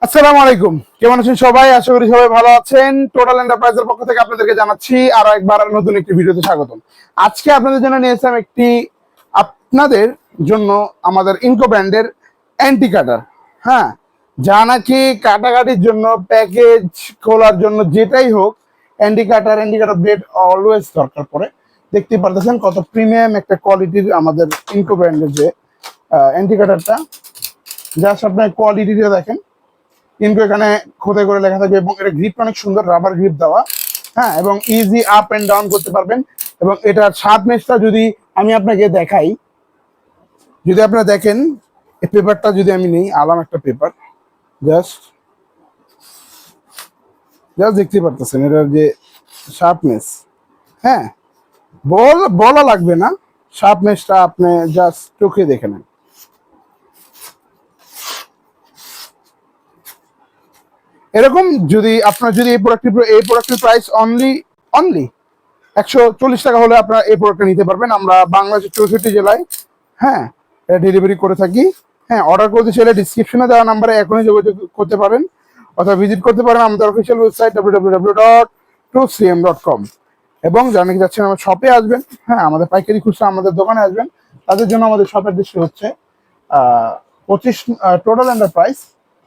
আসসালামু আলাইকুম, কেমন আছেন সবাই? আশা করি সবাই ভালো আছেন। টোটাল এন্টারপ্রাইজের পক্ষ থেকে আপনাদেরকে জানাচ্ছি আরো একবার নতুন একটি ভিডিওতে স্বাগতম। আজকে আপনাদের জন্য নিয়ে এসেছি একটি আপনাদের জন্য আমাদের ইনকো ব্র্যান্ডের অ্যান্টি কাটার। হ্যাঁ, যা নাকি কাটাকাটির জন্য, প্যাকেজ খোলার জন্য, যেটাই হোক, অ্যান্টি কাটার ব্লেড অলওয়েজ দরকার পড়ে। দেখতে পারতেছেন কত প্রিমিয়াম একটা কোয়ালিটির আমাদের ইনকো ব্র্যান্ডের যে অ্যান্টি কাটারটা। জাস্ট আপনার কোয়ালিটিটা দেখেন, কিন্তু এখানে খোদাই করে লেখা থাকবে এবং এটা গ্রিপটা অনেক সুন্দর, রাবার গ্রিপ দেওয়া। হ্যাঁ, এবং ইজি আপ এন্ড ডাউন করতে পারবেন। এবং এটার শার্পনেসটা যদি আমি আপনাকে দেখাই, যদি আপনারা দেখেন এই পেপারটা, যদি আমি নেই আলাম একটা পেপার, জাস্ট জাস্ট দেখতে পারতেছেন এটার যে শার্পনেস। হ্যাঁ, বলা লাগবে না, শার্পনেসটা আপনি জাস্ট চোখে দেখে নেন। এরকম যদি আপনার যদি এই প্রোডাক্টের প্রাইস অনলি অনলি 140 টাকা হলে আপনারা এই প্রোডাক্টটা নিতে পারবেন। আমরা বাংলাদেশের 64 জেলায়, হ্যাঁ, এটা ডেলিভারি করে থাকি। হ্যাঁ, অর্ডার করতে চাইলে ডিসক্রিপশনে দেওয়া নাম্বারে এখনই যোগাযোগ করতে পারেন, অথবা ভিজিট করতে পারেন আমাদের অফিসিয়াল ওয়েবসাইট www.2cm.com। এবং যারা নাকি যাচ্ছেন আমার শপে আসবেন, হ্যাঁ, আমাদের পাইকারি খুচরা আমাদের দোকানে আসবেন, তাদের জন্য আমাদের শপের দৃষ্টি হচ্ছে 25 টোটাল এন্টারপ্রাইজ,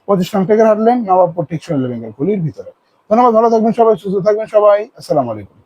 25 নং থেকে হাঁটলেন নবাবপুর টেকসই লিভিং এর গলির ভিতরে। ধন্যবাদ, ভালো থাকবেন সবাই, সুস্থ থাকবেন সবাই। আসসালামু আলাইকুম।